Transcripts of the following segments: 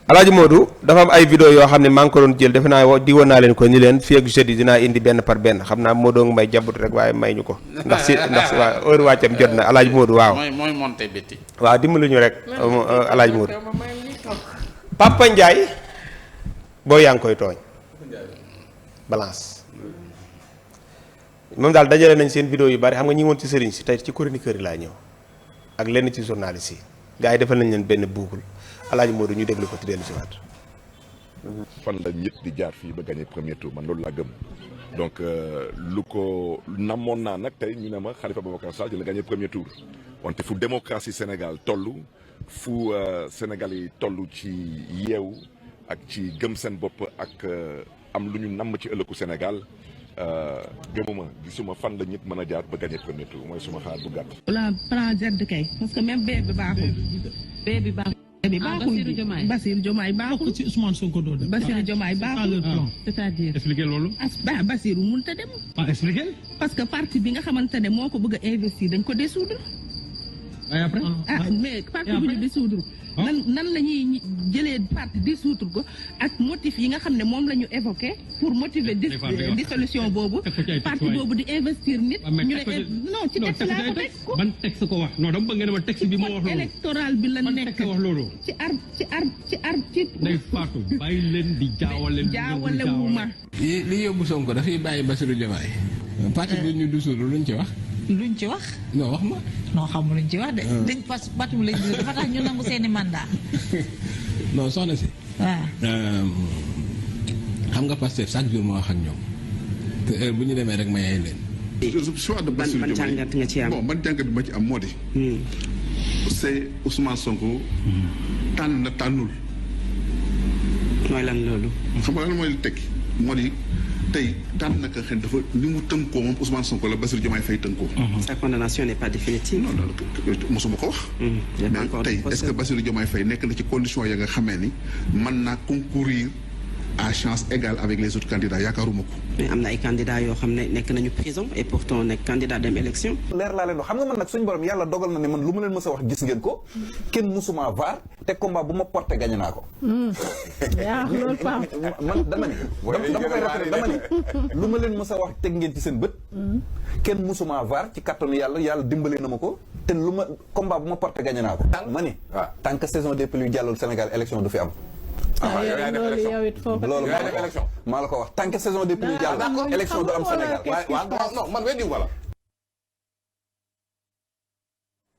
Alaaji Modou dafa am ay vidéo yoo xam ne maa ngi ko doon jël defe naa di woon naa leen ko ni leen fii ak jeudi dinaa indi benn par benn xam naa Modou nga may jabut rek waaye may ñu ko ndax waa heure wàccam jot na Alaaji Modou waaw. mooy monté bétti. waaw dimbali ñu rek Alaaji Modou. Papa Ndiaye boo yaa ngi koy tooñ. balance. moom daal dajale nañ seen vidéo yu bari xam nga ñi woon ci sëriñ si tey ci chroniqueur yi laa ñëw ak lenn ci journaliste yi gars yi defal nañ leen benn boucle Alaaji Modou ñu déglu ko ci dellu si waat. fan la nit di jaar fii ba gagné premier tour man loolu laa gëm donc lu ko namoon naa nag tey ñu ne ma Khalifa Babacar Sall dina gagné premier tour wante fu démocratie Sénégal toll fu Sénégal yi toll ci yeewu ak ci gëm seen bopp ak am lu ñu namm ci ëllëgu Sénégal gëmuma gisuma fan la nit mën a jaar ba gagné premier tour mooy suma xaar bu gàtt. plan Z kay parce que même bee bi baaxul. bee bi baaxul. Bassirou Diomaye baaxul ci Ousmane Sonko doo dem. Bassirou Diomaye baaxul. c'est-à-dire expliquer loolu. Bassirou mënut a dem. Expliquer. parce que parti bi nga xamante ne moo ko bëgg a investir dañ ko dissoudre. ay après. mais parti bu ñu dissoudre. nan la ñuy jëlee parti dissoudre ko ak motif yi nga xam ne moom la ñu évoqué pour motiver dissolution boobu. parti boobu di investir nit. ñu ne non ci texte laa ko teg ko. ban texte ko wax non dama bëgg nga ne ma texte bi moo wax loolu. électoral bi la nekk wax loolu. ci Ndeye Fatou bàyyi leen di jaawale wu ma. li yóbbu Sonko dafay bàyyi Bassirou Diomaye. parti bi ñu dissoudre luñ ci wax. luñ ci wax. non wax ma. non xamu luñ ci wax de. dañ fas batum lañ di dafa tax ñu nangu seeni mandat. non soxna si. waaw. xam nga Pastef chaque jour ma wax ak ñoom te heure bu ñu demee rek ma yey leen. choix de Bassirou Diomaye ban jàngat nga ci am. bon ban jàngat bi ma ci am moo di. c'est Ousmane Sonko. tànn na tànnul. mooy lan loolu. xam nga lan mooy tekki moo di tey daan naka xëy dafa ni mu tënkoo moom Ousmane Sonko la Bassirou Diomaye Faye tënkoo. sa condamnation n'est pas définitive. non mosuma ko wax. mais tey est-ce que Bassirou Diomaye Faye nekk na ci condition ya nga xamee ni mën naa concourir à chance égale avec les autres candidats yaakaaruma ko. mais am na ay candidats yoo xam ne nekk nañu prison et pourtant nekk candidat dem élection. leer laa leen wax xam nga man nag suñu borom yàlla dogal na ne man lu ma leen mës a wax gis ngeen ko kenn musuma vaar te combat bu ma porté gagné naa ko. yaa loolu Pape. man dama ne. dama koy rafetlu dama ne lu ma leen mës a wax teg ngeen ci seen bët. kenn musuma vaar ci kattanu yàlla dimbale na ma ko te lu ma combat bu ma porté gagné naa ko. ma ne tant que saison des pluies jàllul Sénégal élection du fi am. loolu maa la ko wax tant que saison des pluies jàll élection du am Sénégal non man weddi wala.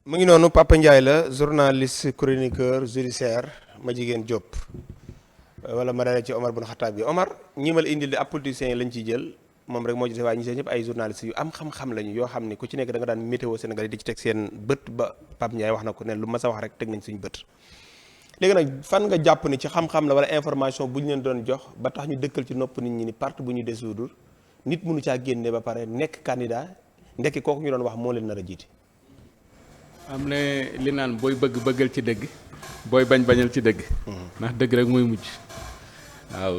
mu ngi noonu Papa Ndiaye la journaliste chroniqueur judiciaire ma jigéen Diop wala ma dalee ci Omar bun Xataab bi Omar ñi ma la indil di ab politiciens yi lañ ciy jël moom rek moo ci def waaye ñi seen ñëpp ay journalistes yu am xam-xam lañu yoo xam ne ku ci nekk da nga daan météo Sénégal yi di ci teg seen bët ba Papa Ndiaye wax na ko ne lu ma sa wax rek teg nañ suñu bët. léegi nag fan nga jàpp ni ci xam-xam la wala information bu ñu leen doon jox ba tax ñu dëkkal ci nopp nit ñi ni parti bu ñu dissoudre nit mënu caa génne ba pare nekk candidat ndekki kooku ñu doon wax moo leen nar a jiite. am ne li naan booy bëggal ci dëgg booy bañal ci dëgg. ndax dëgg rek mooy mujj. waaw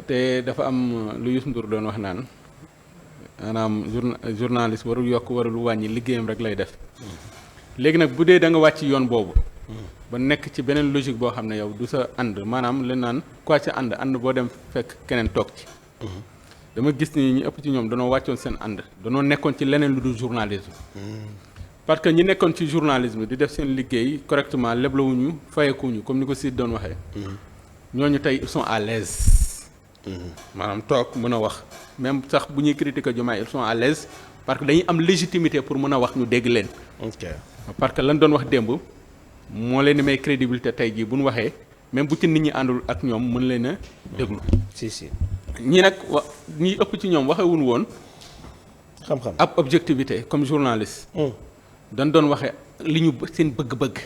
te dafa am lu Youssou Ndour doon wax naan maanaam journaliste warul yokk warul wàññi liggéeyam rek lay def. léegi nag bu dee da nga wàcc yoon boobu. ba nekk ci beneen logique boo xam ne yow du sa ànd maanaam li naan quoi ci ànd boo dem fekk keneen toog ci. dama gis ni ñu ëpp ci ñoom danoo wàccoon seen ànd danoo nekkoon ci leneen lu dul journalisme. parce que ñi nekkoon ci journalisme di def seen liggéey correctement leblawuñu fayekuñu comme ni ko Sid doon waxee. ñooñu tey ils sont à l'aise. maanaam toog mën a wax même sax bu ñuy critiquer Diomaye ils sont à l'aise parce que dañuy am légitimité pour mën a wax ñu dégg leen. ok parce que lan doon wax démb. moo leen di may crédibilité tey jii bu ñu waxee même bu ci nit ñi àndul ak ñoom mën leen a déglu. si ñii nag ñi ëpp ci ñoom waxewuñ woon. xam-xam ab objectivité comme journaliste. dañ doon waxee li ñu seen bëgg-bëgg.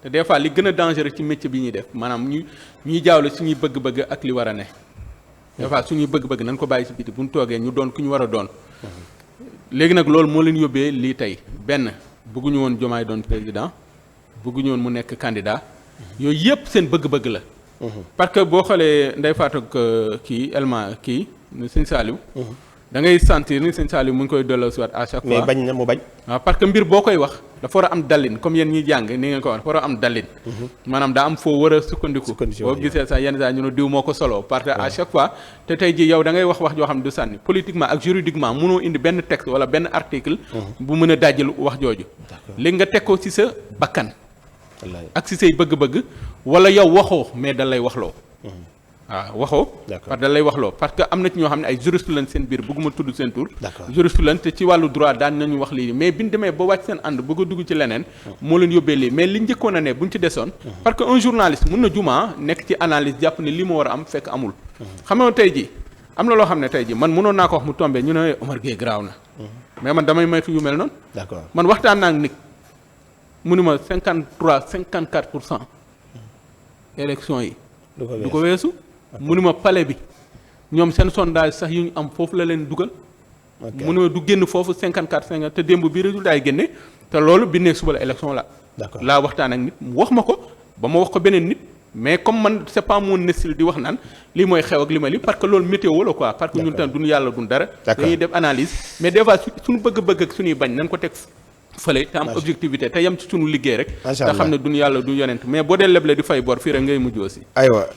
te des fois li gën a dangereux ci métier bi ñuy def maanaam ñuy jaawle suñuy bëgg-bëgg ak li war a ne. des fois suñuy bëgg-bëgg nañ ko bàyyi si biti bu ñu toogee ñu doon ku ñu war a doon. léegi nag loolu moo leen yóbbee lii tey benn bëgguñu woon Diomaye doon président. bëgguñu woon mu nekk candidat yooyu yëpp seen bëgg-bëgg la. parce que boo xoolee Ndeye Fatou ak kii Elma kii Sëñ Saliou. da ngay sentir ni sëñ Saliou mu ngi koy delloo si waat à chaque fois mais bañ na mu bañ. waaw parce que mbir boo koy wax dafa war a am dalin comme yéen ñuy jàng ni ngeen ko wax dafa war a am dalin. maanaam daa am foo war a sukkandiku. boo gisee sax yenn saa ñu ne diw moo ko solo parce que à chaque fois te tey jii yow da ngay wax joo xam ne du sànni politiquement ak juridiquement mënoo indi benn texte wala benn article. bu mën a dajjal wax jooju. léegi nga teg ko ci sa bakkan. ak ci say bëgg-bëgg wala yow waxoo mais da lay waxloo. waaw waxoo. parce que da lay waxloo parce que am na ci ñoo xam ne ay juriste lañ seen biir bëgguma tudd seen tur. juriste lañ te ci wàllu droit daan nañu wax lii mais bi ñu demee ba wàcc seen ànd bëgg a dugg ci leneen. moo leen yóbbee lii mais li njëkkoon a ne buñ ci desoon. parce que un journaliste mun na jumaa nekk ci analyse jàpp ne li ma war a am fekk amul. xam nga tey jii am na loo xam ne tey jii man mënoon naa ko wax mu tombé ñu ne Omar Gueye garaaw na. mais man damay moytu yu mel noonu. d'accord man waxtaan naa ak nit mu ni ma 54%. élection yi. du ko weesu. mu ni ma palais bi ñoom seen sondage sax yu ñu am foofu la leen dugal. mu ne ma du génn foofu 54 te démb bi résultat yi génne te loolu bi ne suba la élection la. d'accord laa waxtaan ak nit mu wax ma ko ba ma wax ko beneen nit mais comme man c'est pas mon style di wax naan lii mooy xew ak li ma li parce que loolu météo la quoi. parce que ñun tam duñu yàlla duñ dara. dañuy def analyse mais des fois suñu bëgg-bëgg ak suñuy bañ nañ ko teg fële te am objectivité te yem ci sunu liggéey rek. te xam ne duñu yàlla du yonent mais boo dee leble di fay bor fii rek ngay mujj aussi. aywa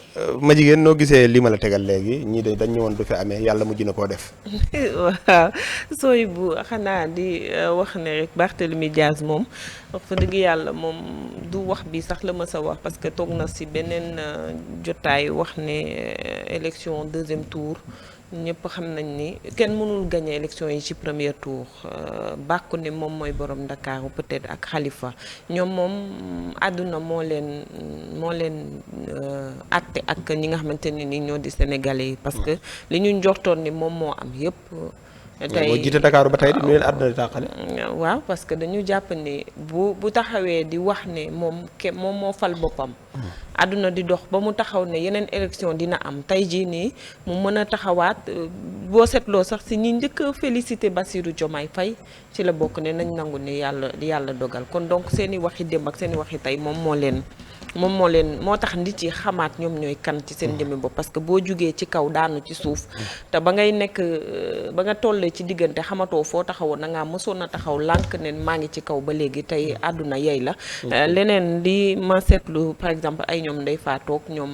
ma jigéen noo gisee li ma la tegal léegi ñii de dañ ñëwoon du fi amee yàlla mujj na koo def. waaw sooy bu xanaa di wax ne rek Barthélemy Diaz moom wax fa dëgg yàlla moom du wax bi sax la ma sa wax parce que toog na si beneen jotaay wax ne élection deuxième tour. ñëpp xam nañ ni kenn mënul gagner élection yi ci premier tour bàkku ne moom mooy borom Ndakaaru peut-être ak Khalifa ñoom moom àdduna moo leen àtte ak ñi nga xamante ne ni ñoo di sénégalais yi parce que li ñu njortoon ni moom moo am yëpp. tey moo jiite Dakar ba tey di leen àdduna di tàqale. waaw parce que dañu jàpp ni bu taxawee di wax ne moom moo fal boppam. àdduna di dox ba mu taxaw ne yeneen élection dina am tey jii nii mu mën a taxawaat boo seetloo sax si ñi njëkk a félicité Bassirou Diomaye Faye ci la bokk ne nañ nangu ne yàlla dogal kon donc seen i waxi démb ak seen i waxi tey moom moo tax nit yi xamaat ñoom ñooy kan ci seen jëmmi bopp parce que boo jugee ci kaw daanu ci suuf te ba nga tollee ci diggante xamatoo foo taxawoon na ngaa mësoon a taxaw lànk ne maa ngi ci kaw ba léegi tey àdduna yey la leneen li ma seetlu par exemple ay ñoom Ndeye Fatou ñoom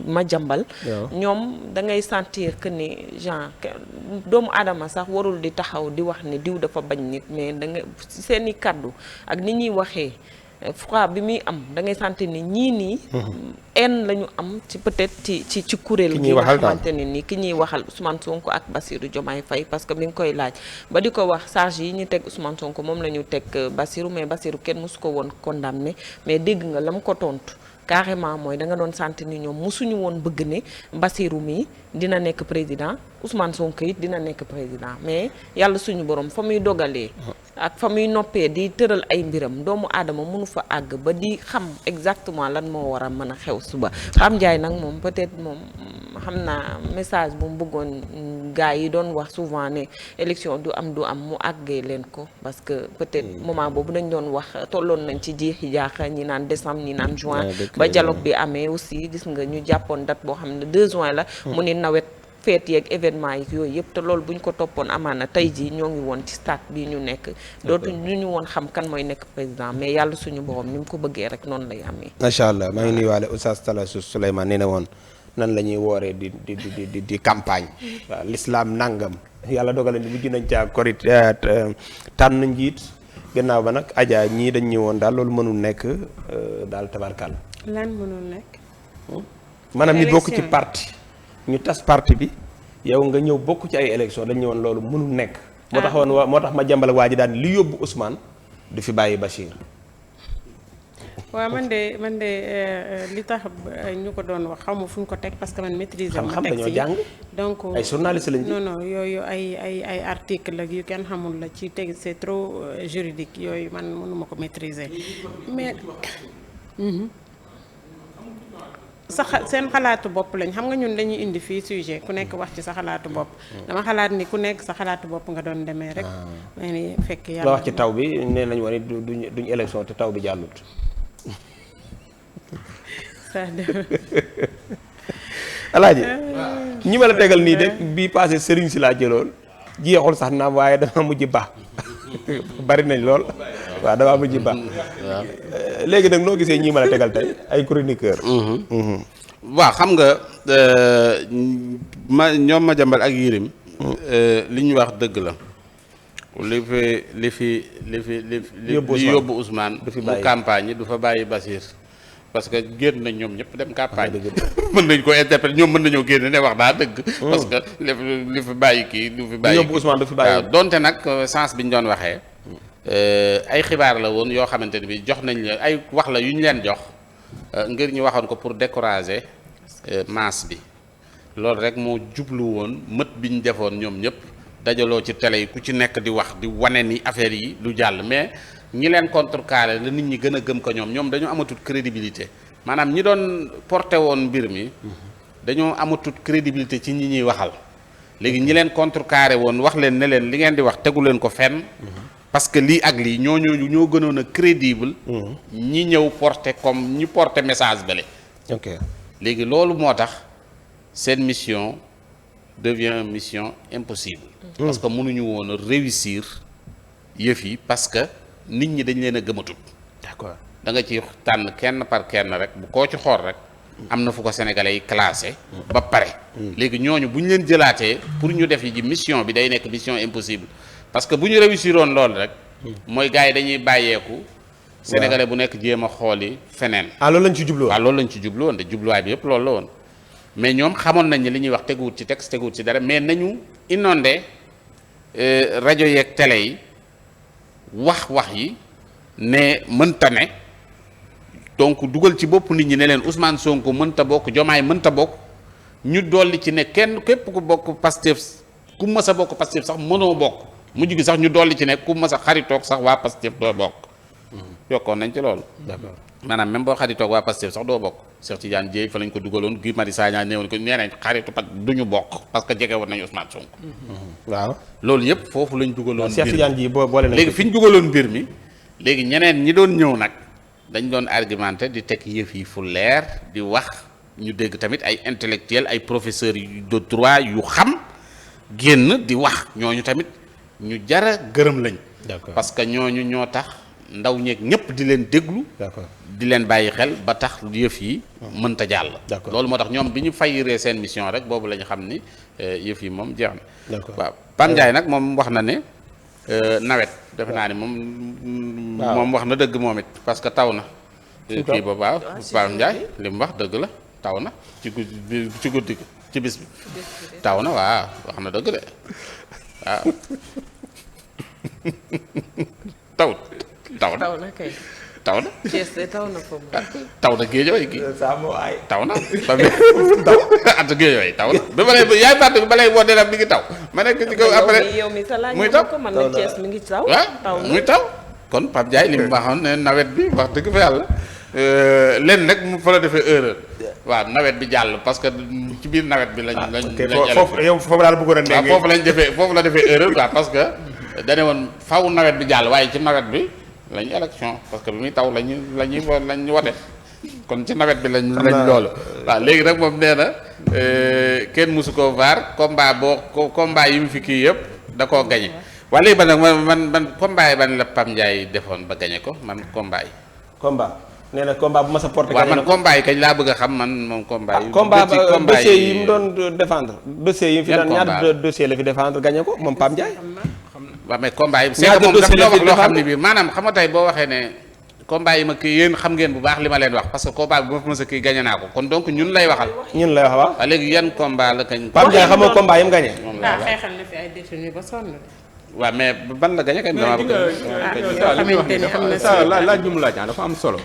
ma jambal ñoom da ngay sentir que ni genre doomu aadama sax warul di taxaw di wax ne diw dafa bañ nit mais da nga seeni kàddu ak ni ñuy waxee froid bi muy am da ngay sentir ni ñii nii en la ñu am ci peut-être ci kuréel gi nga xamante ne ni ki ñuy waxal Ousmane Sonko ak Bassirou Diomaye Faye parce que mi ngi koy laaj ba di ko wax charge yi ñu teg Ousmane Sonko moom la ñu teg Bassirou mais Bassirou kenn mosu ko woon condamné mais dégg nga la mu ko tontu carrément mooy da nga doon sentir ni ñoom mosuñu woon bëgg ne Bassirou mi dina nekk président Ousmane Sonko it dina nekk président mais yàlla suñu borom fa muy dogalee ak fa muy noppee di tëral ay mbiram doomu aadama mënu fa àgg ba di xam exactement lan moo war a mën a xew suba Pape Ndiaye nag moom peut-être moom xam naa message bu mu bëggoon gars yi doon wax souvent ne élection du am mu àggee leen ko parce que peut-être moment boobu dañ doon wax tolloon nañ ci jiixi jaaxa ñi naan décembre ñi naan juin ba dialogue bi amee aussi gis nga ñu jàppoon date boo xam ne 2 juin la mu ni nawet feet yeeg événement yi yooyu yëpp te loolu bu ñu ko toppoon amaana tey jii ñoo ngi woon ci stade bi ñu nekk dootu ñu woon xam kan mooy nekk président mais yàlla suñu borom ni mu ko bëggee rek noonu lay amee. macha allah maa ngi nuyuwaale Oustaz Talassou Souleymane nee na woon nan la ñuy wooree di campagne waaw l'islam nangam yàlla dogal ni mujj nañ caa korit tànn njiit gannaaw ba nag Adja ñii dañ ñëwoon daal loolu mënul nekk daal tabarkal. lan mënul nekk. maanaam nit bokk ci parti. ñu tas parti bi yow nga ñëw bokk ci ay élection dañ ñëwoon loolu mënul nekk. moo tax ma jàmbale waa ji daan li yóbbu Ousmane du fi bàyyi Bachir. waaw man de li tax ñu ko doon wax xaw ma fu ñu ko teg parce que man maîtriser ma xam-xam dañoo texte yi jàng. donc ay journaliste lañ. non yooyu ay article la yu kenn xamul la ci teg c'est trop juridique yooyu man mënuma ko maîtriser mais. seen xalaatu bopp lañ xam nga ñun dañuy indi fii sujet ku nekk wax ci sa xalaatu bopp dama xalaat ni ku nekk sa xalaatu bopp nga doon demee rek mais ni fekk yàlla la wax ci taw bi nee nañu woon duñ élection te taw bi jàllut alaaji ñi ma la tegal nii de bii passé sëriñ si laa jëloon jeexul sax naam waaye dama mujj baax bari nañ lool waaw dama mujj baax léegi nag noo gisee ñii ma la tegal tey ay chroniqueur waaw xam nga ñoom Madiambal ak Yérim li ñu wax dëgg la li yóbbu Ousmane mu campagne yi du fa bàyyi Basir parce que génn nañ ñoom ñëpp dem campagne mën nañ ko interpréter ñoom mën nañoo génn ne wax daa dëgg parce que li fi bàyyi kii du fi bàyyi yóbbu Ousmane du fi bàyyi waaw donte nag sens bi ñu doon waxee ay xibaar la woon yoo xamante ne bi jox nañ leen ay wax la yu ñu leen jox ngir ñu waxoon ko pour décourager masse bi loolu rek moo jublu woon mët bi ñu defoon ñoom ñëpp dajaloo ci télé yi ku ci nekk di wax di wane ni affaire yi du jàll mais ñi leen contrecarré la nit ñi gën a gëm ko ñoom dañoo amatul crédibilité maanaam ñi doon porté woon mbir mi dañoo amatul crédibilité ci ñi ñuy waxal léegi ñi leen contrecarré woon wax leen ne leen li ngeen di wax tegu leen ko fenn parce que lii ak lii ñoo gënoon a crédible ñi ñëw porté comme ñi porté message bale ok léegi loolu moo tax seen mission devient mission impossible parce que mënuñu woon a réussir yëf yi parce que nit ñi dañ leen a gëmatut d'accord da nga ci tànn kenn par kenn rek bu koo ci xool rek am na fu ko sénégalais yi classé ba pare léegi ñooñu bu ñu leen jëlaatee pour ñu def yi ji mission bi day nekk mission impossible parce que bu ñu réussiroon loolu rek mooy gars yi dañuy bàyyeeku sénégalais bu nekk jéem a xooli feneen loolu lañ ci jublu woon waaw loolu lañ ci jublu woon de jubluwaay bi yëpp loolu la woon mais ñoom xamoon nañ ne li ñuy wax teguwut ci texte teguwut ci dara mais nañu inondé rajo yeeg télé yi wax yi ne mënta ne donc dugal ci bopp nit ñi ne leen Ousmane Sonko mënta bokk Diomaye mënta bokk ñu dolli ci ne kenn képp ku bokk Pastef ku mës a bokk Pastef sax mënoo bokk mujj gi sax ñu dolli ci ne ku mës a xaritoog sax waa Pastef doo bokk yokkoon nañ ci loolu d'accord maanaam même boo xaritoog waa Pastef sax doo bokk Cheikh Tidiane Dièye fa lañ ko dugaloon Guy Marius Sagna néewoon ko nee nañ xaritu pat duñu bokk parce que jege woon nañu Ousmane Sonko waaw loolu yëpp foofu lañ dugaloon Cheikh Tidiane Dièye boole nañ léegi fi ñu dugaloon mbir mi léegi ñeneen ñi doon ñëw nag dañ doon argumenté di teg yëf yi fu leer di wax ñu dégg tamit ay intellectuels ay professeurs de droit yu xam génn di wax ñooñu tamit ñu jara gërëm lañ parce que ñooñu ñoo tax ndaw ñeeg ñëpp di leen déglu di leen bàyyi xel ba tax yëf yi mënta jàll loolu moo tax ñoom bi ñu fayiree seen mission rek boobu la ñu xam ni yëf yi moom jeex na waaw Pam Ndiaye nag moom wax na ne nawet defe naa ni moom wax na dëgg moom it parce que taw na kii ba waaw Pam Ndiaye li mu wax dëgg la taw na ci guddi ci bis bi taw na waaw wax na dëgg de waaw taw na kay taw na Thiès de taw na foofu taw na Guédiawaye gi taw na taw at Guédiawaye taw na ba ma lay yaay part bi ba lay woo dara mi ngi taw ma nekk ci kaw après yow mi sa laaj muy taw ko man na Thiès mi ngi taw waaw muy taw kon Pape Ndiaye li mu waxoon ne nawet bi wax dëgg fa yàlla lenn rek mu fa la defee erreur waaw nawet bi jàll parce que ci biir nawet bi lañ foofu daal bëggoon a waaw foofu la defee erreur quoi parce que dane woon faw nawet bi jàll waaye ci nawet bi lañ élection parce que bi muy taw lañ wote kon ci nawet bi lañ loolu waaw léegi nag moom nee na kenn mosu koo vaar combat yi mu fi kii yëpp da koo gañe waaye léegi ba nag man combat yi ban la Pam Ndiaye defoon ba gañe ko man combat yi nee na combat bu ma sa porté waaw man combat yi kañ laa bëgg a xam man moom combat yi dossier yi mu doon défendre dossier yi mu fi daan ñaata dossier la fi défendre gañe ko moom Pam Ndiaye waaw mais combat yi c'est que moom dafa wax loo xam ne bii maanaam xam nga tey boo waxee ne combat yi ma kii yéen xam ngeen bu baax li ma leen wax parce que combat bi bu ma fi mës a kii gañe naa ko kon donc ñun lay waxal waaw léegi yan combat la kañ Pam Ndiaye xamoo combat yi mu gañe xeexal na fi ay détenus ba sonn waaw mais ban la gañe kañ dama laaj bi mu laaj dafa am solo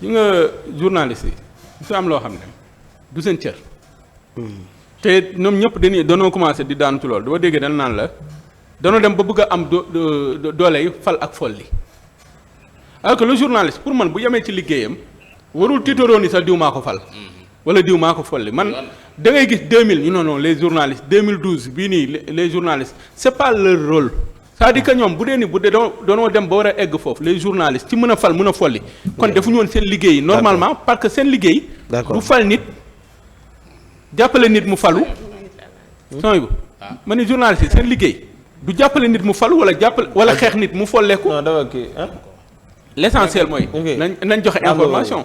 ñi nga journaliste yi su am loo xam ne du seen cër te ñoom ñëpp dañoo commencé di daanu ci loolu doo déggee dañ naan la danoo dem ba bëgg a am doole yi fal ak folli alors que le journaliste pour man bu yemee ci liggéeyam warul tiitaroo ni sax diw maa ko fal wala diw maa ko folli man da ngay gis 2000 ñu non les journalistes 2012 bii nii les journalistes c'est pas leur rôle c'est-à-dire que ñoom bu dee ni bu dee doonoo dem ba war a egg foofu les journalistes ci mën a fal mën a folli kon defuñu woon seen liggéey normalement parce que seen liggéey du fal nit jàppale nit mu falu sooy bu ma ni journaliste yi seen liggéey du jàppale nit mu falu wala jàppale wala xeex nit mu folleeku. non dafa kii l'essentiel mooy. nañ joxe information.